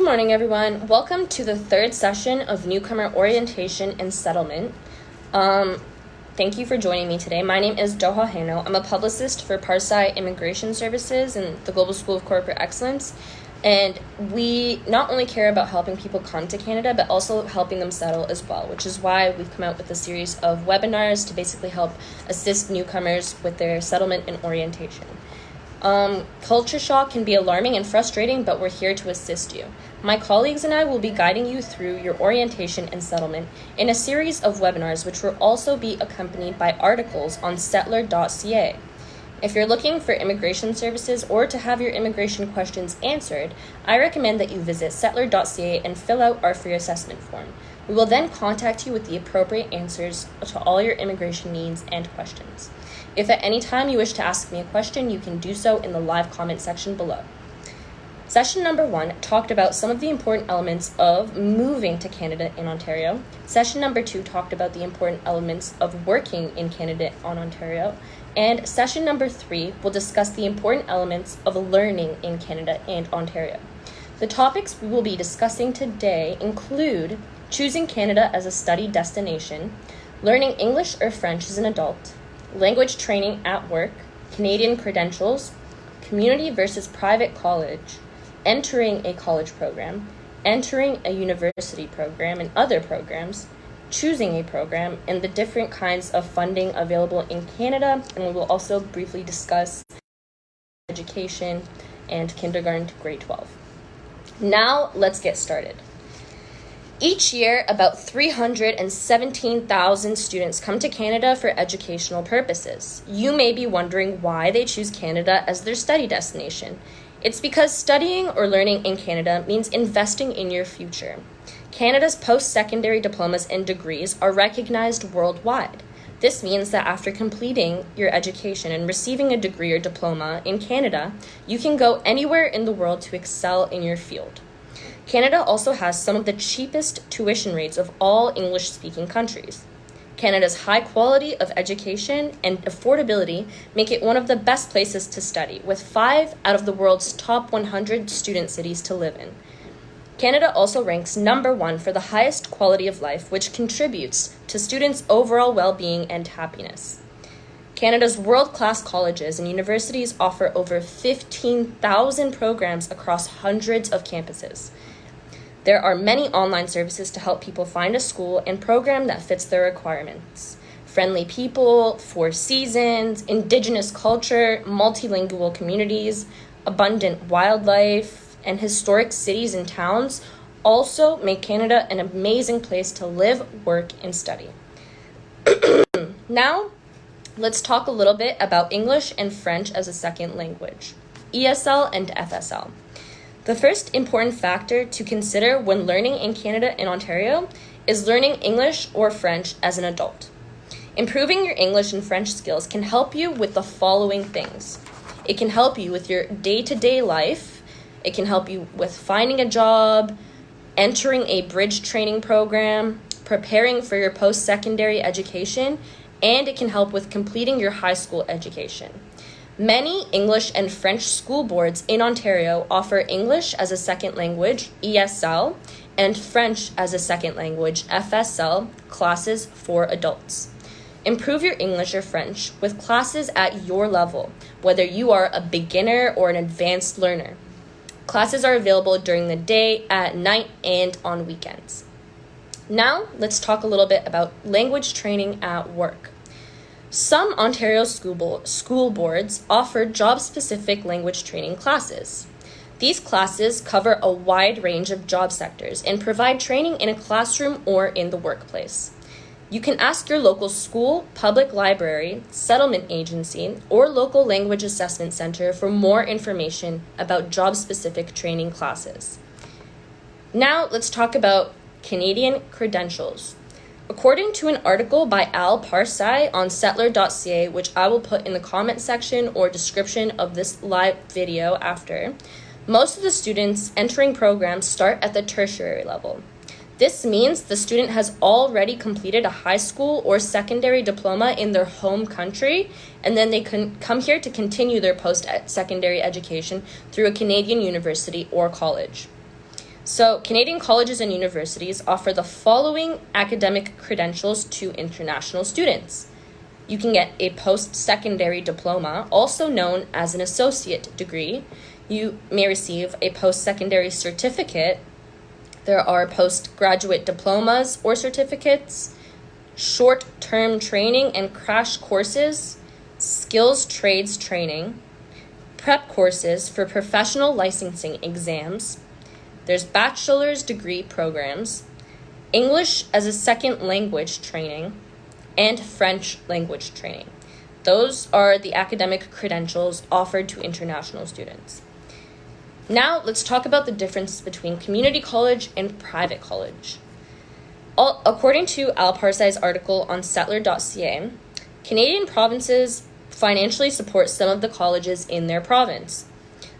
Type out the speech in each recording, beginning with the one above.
morning, everyone. Welcome to the third session of Newcomer Orientation and Settlement. Thank you for joining me today. My name is Doha Hano. I'm a publicist for Parsai Immigration Services and the Global School of Corporate Excellence. And we not only care about helping people come to Canada, but also helping them settle as well, which is why we've come out with a series of webinars to basically help assist newcomers with their settlement and orientation. Culture shock can be alarming and frustrating, but we're here to assist you. My colleagues and I will be guiding you through your orientation and settlement in a series of webinars, which will also be accompanied by articles on settler.ca. If you're looking for immigration services or to have your immigration questions answered, I recommend that you visit settler.ca and fill out our free assessment form. We will then contact you with the appropriate answers to all your immigration needs and questions. If at any time you wish to ask me a question, you can do so in the live comment section below. Session number 1 talked about some of the important elements of moving to Canada in Ontario. Session number 2 talked about the important elements of working in Canada on Ontario. And session number 3 will discuss the important elements of learning in Canada and Ontario. The topics we will be discussing today include choosing Canada as a study destination, learning English or French as an adult, language training at work, Canadian credentials, community versus private college, entering a college program, entering a university program and other programs, choosing a program, and the different kinds of funding available in Canada. And we will also briefly discuss education and kindergarten to grade 12. Now, let's get started. Each year, about 317,000 students come to Canada for educational purposes. You may be wondering why they choose Canada as their study destination. It's because studying or learning in Canada means investing in your future. Canada's post-secondary diplomas and degrees are recognized worldwide. This means that after completing your education and receiving a degree or diploma in Canada, you can go anywhere in the world to excel in your field. Canada also has some of the cheapest tuition rates of all English-speaking countries. Canada's high quality of education and affordability make it one of the best places to study, with 5 out of the world's top 100 student cities to live in. Canada also ranks number 1 for the highest quality of life, which contributes to students' overall well-being and happiness. Canada's world-class colleges and universities offer over 15,000 programs across hundreds of campuses. There are many online services to help people find a school and program that fits their requirements. Friendly people, 4 seasons, Indigenous culture, multilingual communities, abundant wildlife, and historic cities and towns also make Canada an amazing place to live, work, and study. Now, let's talk a little bit about English and French as a second language, ESL and FSL. The first important factor to consider when learning in Canada and Ontario is learning English or French as an adult. Improving your English and French skills can help you with the following things. It can help you with your day-to-day life. It can help you with finding a job, entering a bridge training program, preparing for your post-secondary education, and it can help with completing your high school education. Many English and French school boards in Ontario offer English as a second language, ESL, and French as a second language, FSL, classes for adults. Improve your English or French with classes at your level, whether you are a beginner or an advanced learner. Classes are available during the day, at night, and on weekends. Now, let's talk a little bit about language training at work. Some Ontario school boards offer job-specific language training classes. These classes cover a wide range of job sectors and provide training in a classroom or in the workplace. You can ask your local school, public library, settlement agency, or local language assessment center for more information about job-specific training classes. Now, let's talk about Canadian credentials. According to an article by Al Parsai on settler.ca, which I will put in the comment section or description of this live video after, most of the students entering programs start at the tertiary level. This means the student has already completed a high school or secondary diploma in their home country, and then they can come here to continue their post-secondary education through a Canadian university or college. So, Canadian colleges and universities offer the following academic credentials to international students. You can get a post-secondary diploma, also known as an associate degree. You may receive a post-secondary certificate. There are postgraduate diplomas or certificates, short-term training and crash courses, skills trades training, prep courses for professional licensing exams. There's bachelor's degree programs, English as a second language training, and French language training. Those are the academic credentials offered to international students. Now, let's talk about the difference between community college and private college. According to Al Parsai's article on settler.ca, Canadian provinces financially support some of the colleges in their province.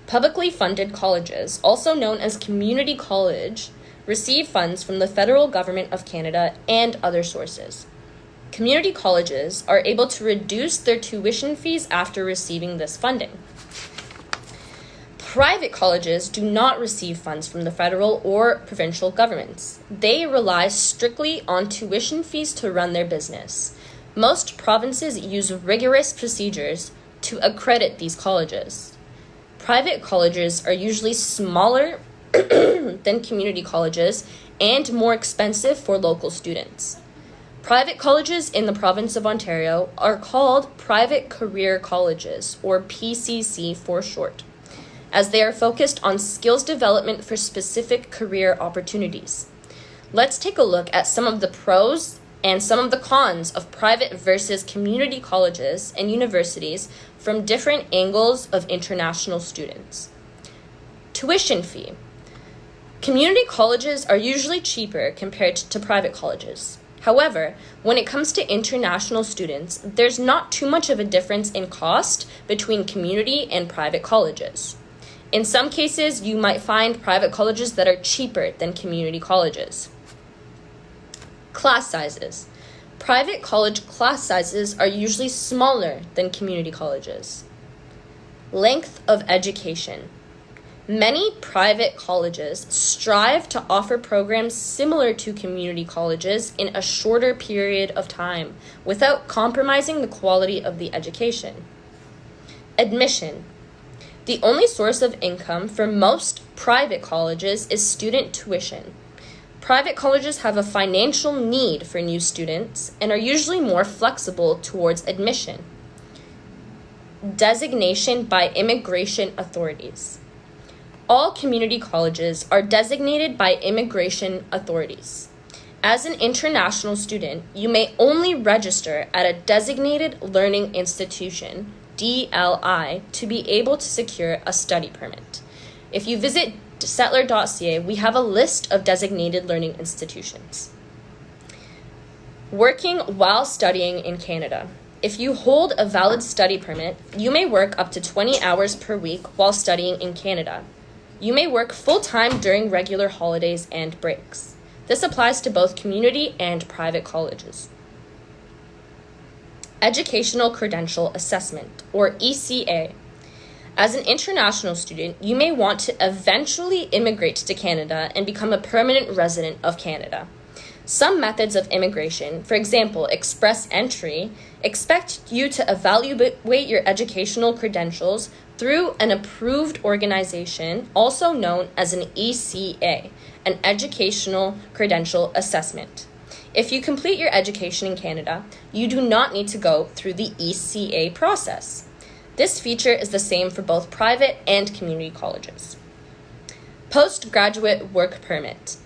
Publicly funded colleges, also known as community college, receive funds from the federal government of Canada and other sources. Community colleges are able to reduce their tuition fees after receiving this funding. Private colleges do not receive funds from the federal or provincial governments. They rely strictly on tuition fees to run their business. Most provinces use rigorous procedures to accredit these colleges. Private colleges are usually smaller than community colleges and more expensive for local students. Private colleges in the province of Ontario are called private career colleges, or PCC for short, as they are focused on skills development for specific career opportunities. Let's take a look at some of the pros and some of the cons of private versus community colleges and universities from different angles of international students. Tuition fee. Community colleges are usually cheaper compared to private colleges. However, when it comes to international students, there's not too much of a difference in cost between community and private colleges. In some cases, you might find private colleges that are cheaper than community colleges. Class sizes. Private college class sizes are usually smaller than community colleges. Length of education. Many private colleges strive to offer programs similar to community colleges in a shorter period of time without compromising the quality of the education. Admission. The only source of income for most private colleges is student tuition. Private colleges have a financial need for new students and are usually more flexible towards admission. Designation by immigration authorities. All community colleges are designated by immigration authorities. As an international student, you may only register at a designated learning institution, DLI, to be able to secure a study permit. If you visit settler.ca, we have a list of designated learning institutions. Working while studying in Canada. If you hold a valid study permit, you may work up to 20 hours per week while studying in Canada. You may work full-time during regular holidays and breaks. This applies to both community and private colleges. Educational Credential Assessment, or ECA. As an international student, you may want to eventually immigrate to Canada and become a permanent resident of Canada. Some methods of immigration, for example, express entry, expect you to evaluate your educational credentials through an approved organization, also known as an ECA, an Educational Credential Assessment. If you complete your education in Canada, you do not need to go through the ECA process. This feature is the same for both private and community colleges. Postgraduate Work Permit.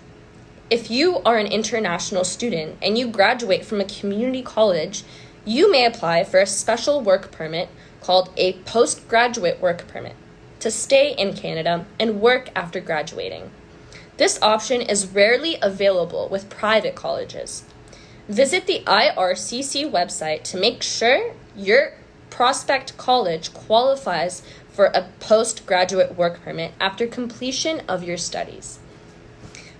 If you are an international student and you graduate from a community college, you may apply for a special work permit called a postgraduate work permit to stay in Canada and work after graduating. This option is rarely available with private colleges. Visit the IRCC website to make sure your prospect college qualifies for a postgraduate work permit after completion of your studies.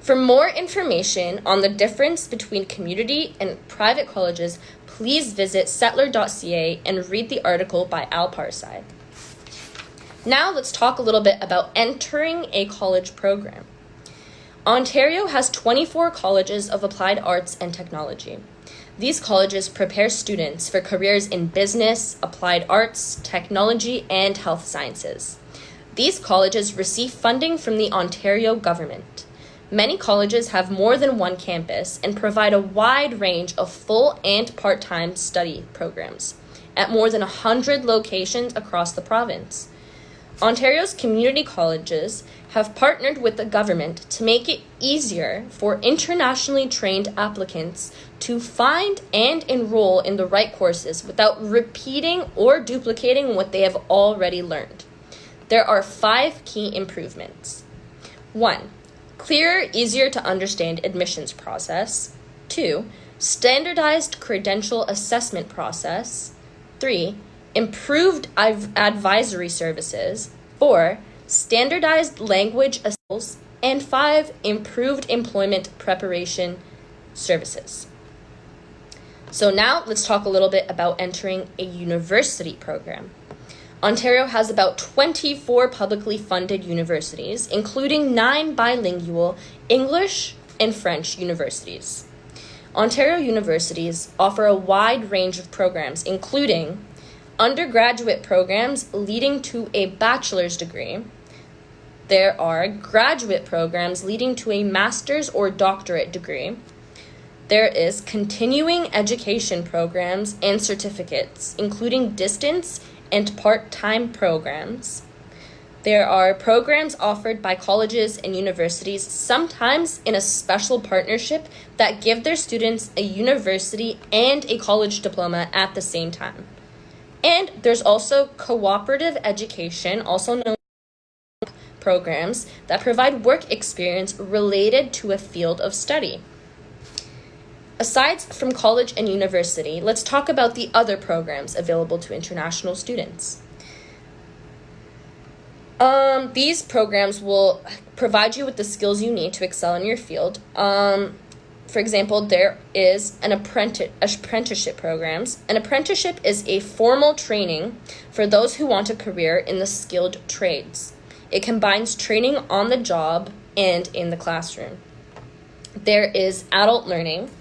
For more information on the difference between community and private colleges, please visit settler.ca and read the article by Al Parsai. Now let's talk a little bit about entering a college program. Ontario has 24 colleges of applied arts and technology. These colleges prepare students for careers in business, applied arts, technology, and health sciences. These colleges receive funding from the Ontario government. Many colleges have more than one campus and provide a wide range of full and part-time study programs at more than 100 locations across the province. Ontario's community colleges have partnered with the government to make it easier for internationally trained applicants to find and enroll in the right courses without repeating or duplicating what they have already learned. There are 5 key improvements. 1. Clearer, easier to understand admissions process. 2. Standardized credential assessment process. 3. Improved advisory services. 4. Standardized language skills. And 5. Improved employment preparation services. So now let's talk a little bit about entering a university program. Ontario has about 24 publicly funded universities, including 9 bilingual English and French universities. Ontario universities offer a wide range of programs, including undergraduate programs leading to a bachelor's degree. There are graduate programs leading to a master's or doctorate degree. There is continuing education programs and certificates, including distance and part-time programs. There are programs offered by colleges and universities, sometimes in a special partnership, that give their students a university and a college diploma at the same time. And there's also cooperative education, also known as programs, that provide work experience related to a field of study. Aside from college and university, let's talk about the other programs available to international students. These programs will provide you with the skills you need to excel in your field. For example, there is an apprenticeship programs. An apprenticeship is a formal training for those who want a career in the skilled trades. It combines training on the job and in the classroom. There is adult learning.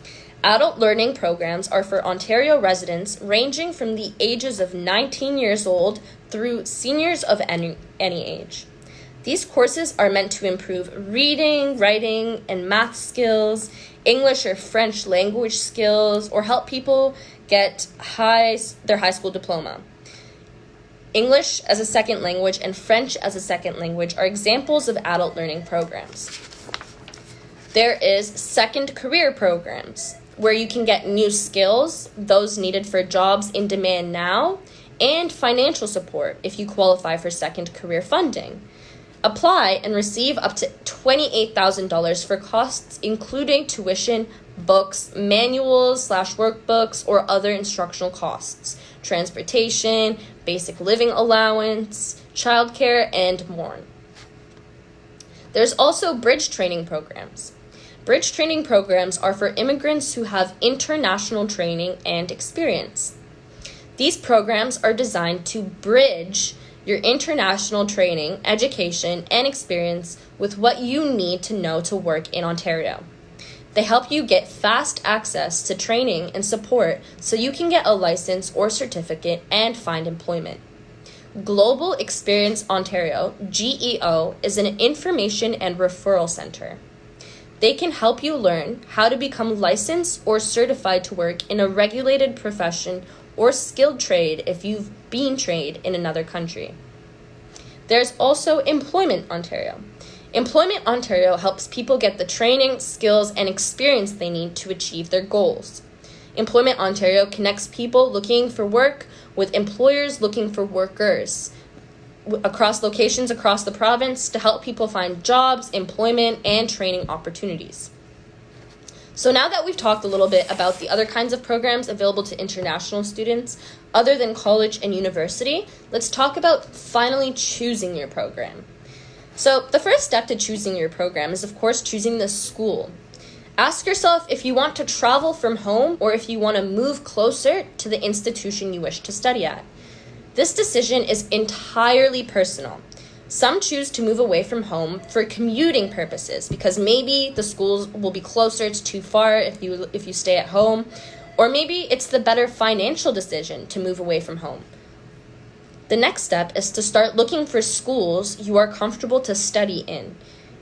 Adult learning programs are for Ontario residents ranging from the ages of 19 years old through seniors of any age. These courses are meant to improve reading, writing, and math skills, English or French language skills, or help people get their high school diploma. English as a second language and French as a second language are examples of adult learning programs. There is second career programs, where you can get new skills, those needed for jobs in demand now, and financial support if you qualify for second career funding. Apply and receive up to $28,000 for costs including tuition, books, manuals/workbooks, or other instructional costs, transportation, basic living allowance, childcare, and more. There's also bridge training programs. Bridge training programs are for immigrants who have international training and experience. These programs are designed to bridge your international training, education, and experience with what you need to know to work in Ontario. They help you get fast access to training and support so you can get a license or certificate and find employment. Global Experience Ontario, GEO, is an information and referral center. They can help you learn how to become licensed or certified to work in a regulated profession or skilled trade if you've been trained in another country. There's also Employment Ontario. Employment Ontario helps people get the training, skills, and experience they need to achieve their goals. Employment Ontario connects people looking for work with employers looking for workers across locations across the province to help people find jobs, employment, and training opportunities. So now that we've talked a little bit about the other kinds of programs available to international students other than college and university, let's talk about finally choosing your program. So the first step to choosing your program is, of course, choosing the school. Ask yourself if you want to travel from home or if you want to move closer to the institution you wish to study at. This decision is entirely personal. Some choose to move away from home for commuting purposes because maybe the schools will be closer, it's too far if you stay at home, or maybe it's the better financial decision to move away from home. The next step is to start looking for schools you are comfortable to study in.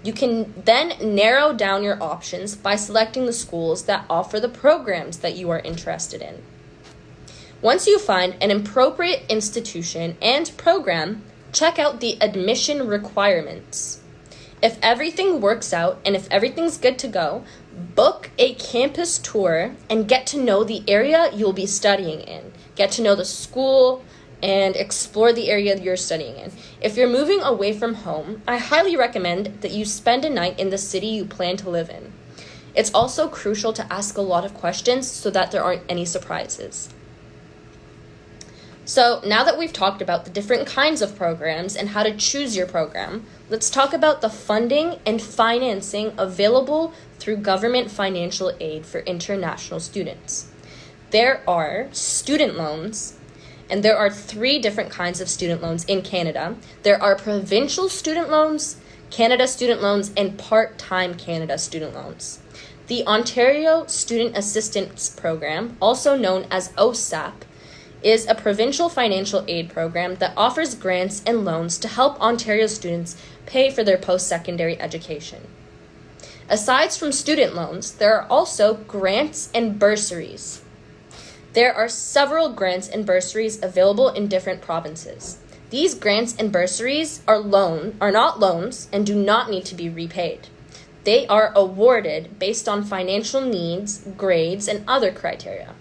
You can then narrow down your options by selecting the schools that offer the programs that you are interested in. Once you find an appropriate institution and program, check out the admission requirements. If everything works out and if everything's good to go, book a campus tour and get to know the area you'll be studying in. Get to know the school and explore the area you're studying in. If you're moving away from home, I highly recommend that you spend a night in the city you plan to live in. It's also crucial to ask a lot of questions so that there aren't any surprises. So now that we've talked about the different kinds of programs and how to choose your program, let's talk about the funding and financing available through government financial aid for international students. There are student loans, and there are 3 different kinds of student loans in Canada. There are provincial student loans, Canada student loans, and part-time Canada student loans. The Ontario Student Assistance Program, also known as OSAP, is a provincial financial aid program that offers grants and loans to help Ontario students pay for their post-secondary education. Aside from student loans, there are also grants and bursaries. There are several grants and bursaries available in different provinces. These grants and bursaries are not loans and do not need to be repaid. They are awarded based on financial needs, grades, and other criteria.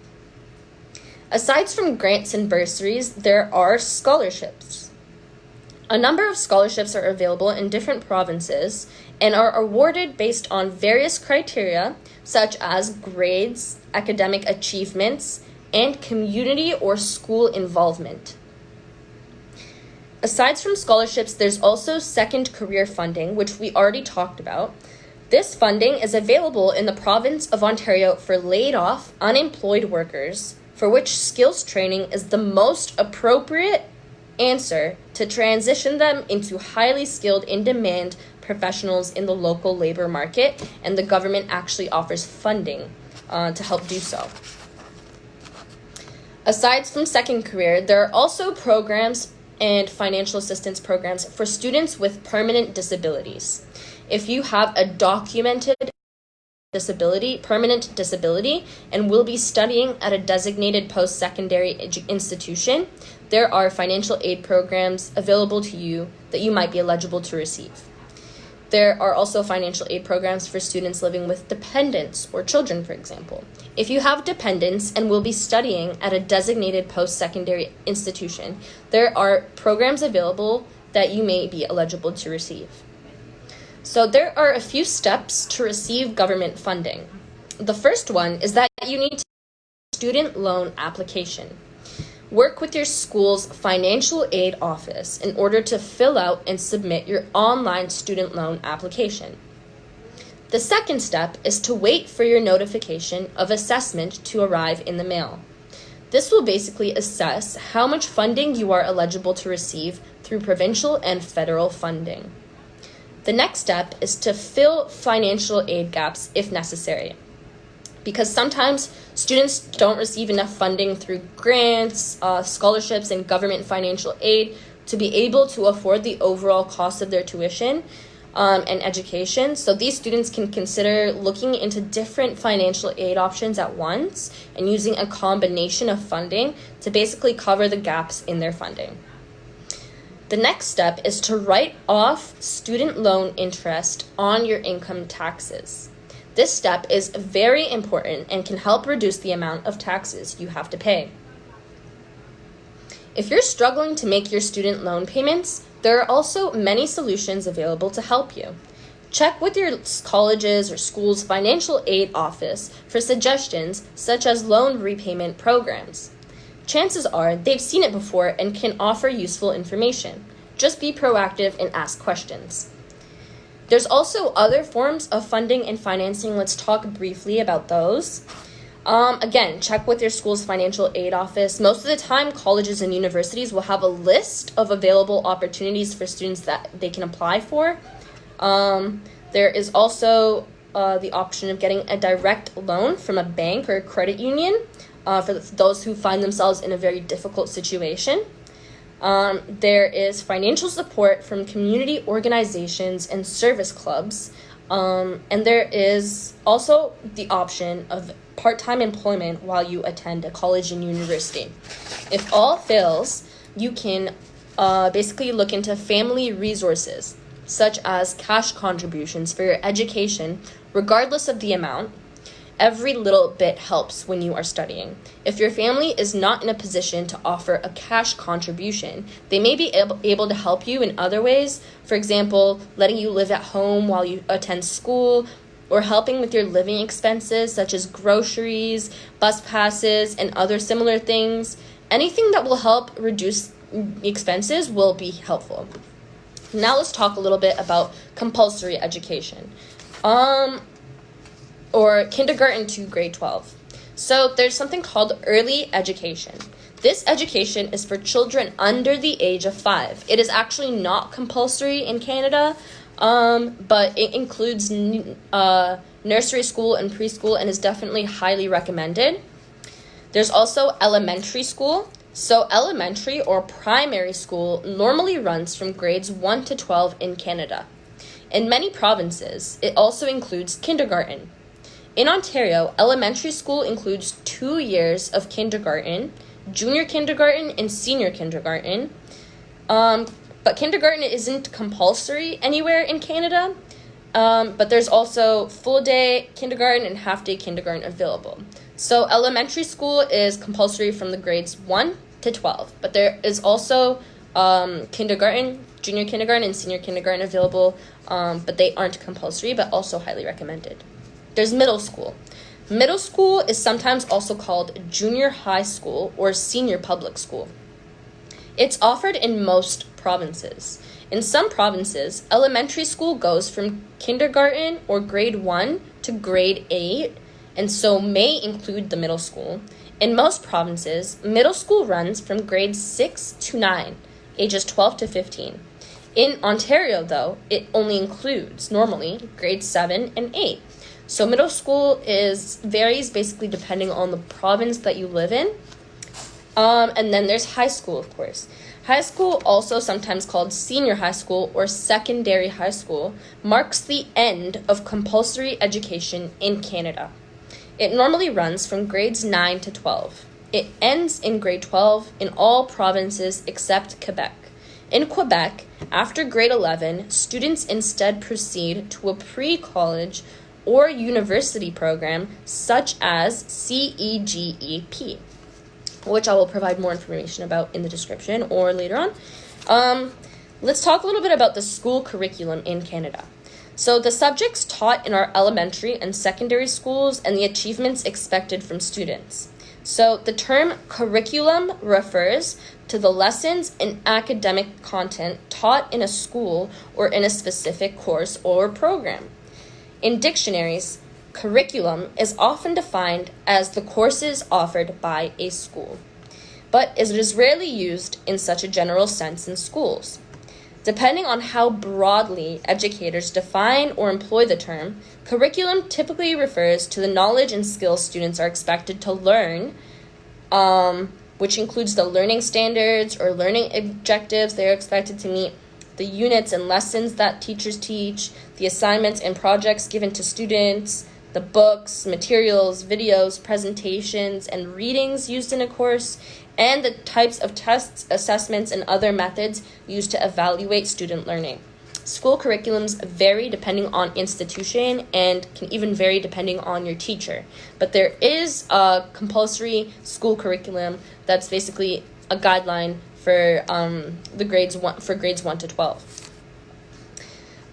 Aside from grants and bursaries, there are scholarships. A number of scholarships are available in different provinces and are awarded based on various criteria such as grades, academic achievements, and community or school involvement. Aside from scholarships, there's also second career funding, which we already talked about. This funding is available in the province of Ontario for laid-off, unemployed workers, for which skills training is the most appropriate answer to transition them into highly skilled, in-demand professionals in the local labor market, and the government actually offers funding to help do so. Aside from second career, there are also programs and financial assistance programs for students with permanent disabilities. If you have a documented permanent disability, and will be studying at a designated post-secondary institution, there are financial aid programs available to you that you might be eligible to receive. There are also financial aid programs for students living with dependents or children, for example. If you have dependents and will be studying at a designated post-secondary institution, there are programs available that you may be eligible to receive. So there are a few steps to receive government funding. The first one is that you need to student loan application. Work with your school's financial aid office in order to fill out and submit your online student loan application. The second step is to wait for your notification of assessment to arrive in the mail. This will basically assess how much funding you are eligible to receive through provincial and federal funding. The next step is to fill financial aid gaps if necessary, because sometimes students don't receive enough funding through grants, scholarships, and government financial aid to be able to afford the overall cost of their tuition and education. So these students can consider looking into different financial aid options at once and using a combination of funding to basically cover the gaps in their funding. The next step is to write off student loan interest on your income taxes. This step is very important and can help reduce the amount of taxes you have to pay. If you're struggling to make your student loan payments, there are also many solutions available to help you. Check with your college's or school's financial aid office for suggestions such as loan repayment programs. Chances are they've seen it before and can offer useful information. Just be proactive and ask questions. There's also other forms of funding and financing. Let's talk briefly about those. Again, check with your school's financial aid office. Most of the time, colleges and universities will have a list of available opportunities for students that they can apply for. There is also the option of getting a direct loan from a bank or a credit union for those who find themselves in a very difficult situation. There is financial support from community organizations and service clubs. And there is also the option of part-time employment while you attend a college and university. If all fails, you can basically look into family resources, such as cash contributions for your education, regardless of the amount. Every little bit helps when you are studying. If your family is not in a position to offer a cash contribution, they may be able to help you in other ways. For example, letting you live at home while you attend school, or helping with your living expenses such as groceries, bus passes, and other similar things. Anything that will help reduce expenses will be helpful. Now let's talk a little bit about compulsory education. Or kindergarten to grade 12. So there's something called early education. This education is for children under the age of 5. It is actually not compulsory in Canada, but it includes nursery school and preschool and is definitely highly recommended. There's also elementary school. So elementary or primary school normally runs from grades 1 to 12 in Canada. In many provinces, it also includes kindergarten. In Ontario, elementary school includes 2 years of kindergarten, junior kindergarten, and senior kindergarten. But kindergarten isn't compulsory anywhere in Canada, but there's also full-day kindergarten and half-day kindergarten available. So elementary school is compulsory from the grades 1 to 12, but there is also kindergarten, junior kindergarten, and senior kindergarten available, but they aren't compulsory, but also highly recommended. There's middle school. Middle school is sometimes also called junior high school or senior public school. It's offered in most provinces. In some provinces, elementary school goes from kindergarten or grade 1 to grade 8, and so may include the middle school. In most provinces, middle school runs from grades 6 to 9, ages 12 to 15. In Ontario, though, it only includes, normally, grades 7 and 8. So middle school varies basically depending on the province that you live in. And then there's high school, of course. High school, also sometimes called senior high school or secondary high school, marks the end of compulsory education in Canada. It normally runs from grades 9 to 12. It ends in grade 12 in all provinces except Quebec. In Quebec, after grade 11, students instead proceed to a pre-college or university program such as CEGEP, which I will provide more information about in the description or later on. Let's talk a little bit about the school curriculum in Canada. So the subjects taught in our elementary and secondary schools and the achievements expected from students. So the term curriculum refers to the lessons and academic content taught in a school or in a specific course or program. In dictionaries, curriculum is often defined as the courses offered by a school, but it is rarely used in such a general sense in schools. Depending on how broadly educators define or employ the term, curriculum typically refers to the knowledge and skills students are expected to learn, which includes the learning standards or learning objectives they are expected to meet, the units and lessons that teachers teach, the assignments and projects given to students, the books, materials, videos, presentations, and readings used in a course, and the types of tests, assessments, and other methods used to evaluate student learning. School curriculums vary depending on institution and can even vary depending on your teacher. But there is a compulsory school curriculum that's basically a guideline for grades 1 to 12.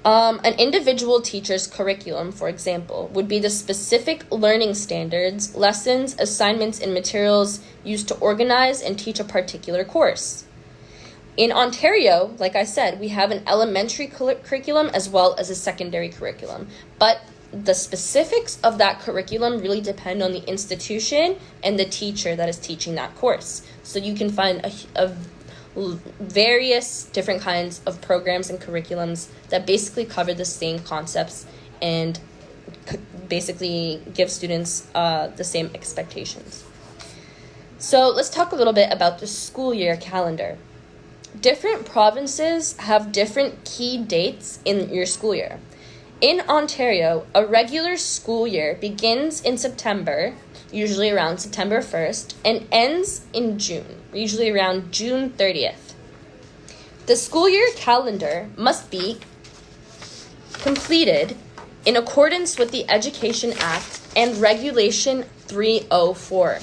An individual teacher's curriculum, for example, would be the specific learning standards, lessons, assignments, and materials used to organize and teach a particular course. In Ontario, like I said, we have an elementary curriculum as well as a secondary curriculum, but the specifics of that curriculum really depend on the institution and the teacher that is teaching that course. So you can find various different kinds of programs and curriculums that basically cover the same concepts and basically give students the same expectations. So let's talk a little bit about the school year calendar. Different provinces have different key dates in your school year. In Ontario, a regular school year begins in September, usually around September 1st, and ends in June, usually around June 30th. The school year calendar must be completed in accordance with the Education Act and Regulation 304.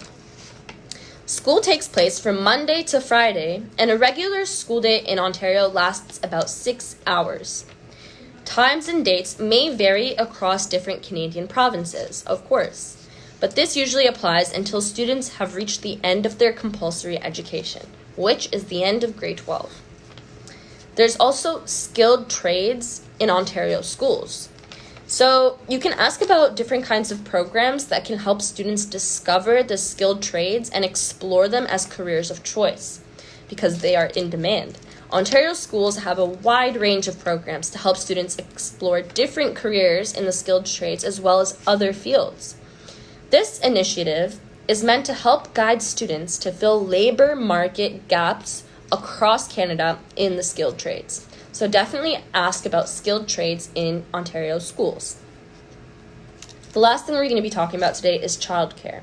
School takes place from Monday to Friday, and a regular school day in Ontario lasts about 6 hours. Times and dates may vary across different Canadian provinces, of course, but this usually applies until students have reached the end of their compulsory education, which is the end of grade 12. There's also skilled trades in Ontario schools. So you can ask about different kinds of programs that can help students discover the skilled trades and explore them as careers of choice, because they are in demand. Ontario schools have a wide range of programs to help students explore different careers in the skilled trades as well as other fields. This initiative is meant to help guide students to fill labor market gaps across Canada in the skilled trades. So definitely ask about skilled trades in Ontario schools. The last thing we're going to be talking about today is childcare.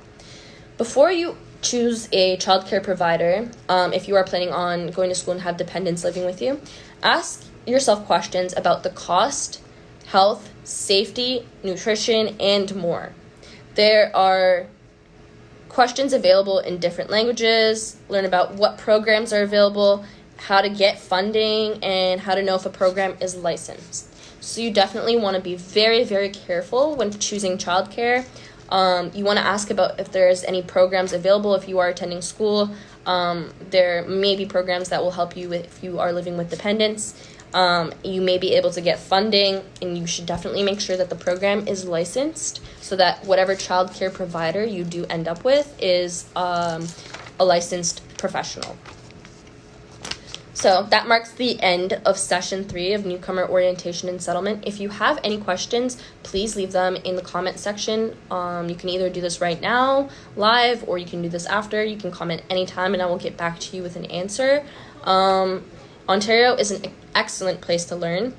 Before you choose a childcare provider, if you are planning on going to school and have dependents living with you, ask yourself questions about the cost, health, safety, nutrition, and more. There are questions available in different languages. Learn about what programs are available, how to get funding, and how to know if a program is licensed. So you definitely want to be very, very careful when choosing childcare. You want to ask about if there's any programs available if you are attending school. There may be programs that will help you if you are living with dependents. You may be able to get funding, and you should definitely make sure that the program is licensed so that whatever childcare provider you do end up with is a licensed professional. So that marks the end of session 3 of newcomer orientation and settlement. If you have any questions, please leave them in the comment section. You can either do this right now, live, or you can do this after. You can comment anytime and I will get back to you with an answer. Ontario is an excellent place to learn.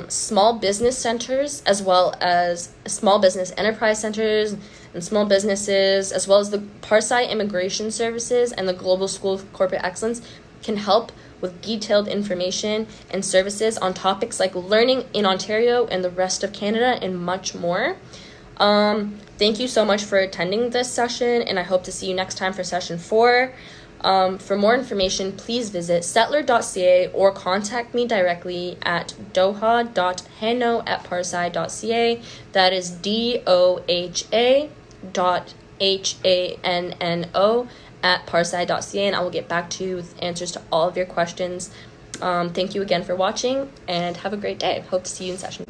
Small business centers, as well as small business enterprise centers and small businesses, as well as the Parsai Immigration Services and the Global School of Corporate Excellence can help with detailed information and services on topics like learning in Ontario and the rest of Canada and much more. Thank you so much for attending this session, and I hope to see you next time for session 4. For more information, please visit settler.ca or contact me directly at doha.hanno@parsai.ca. That is doha.hanno@parsai.ca, and I will get back to you with answers to all of your questions. Thank you again for watching, and have a great day. Hope to see you in session 4.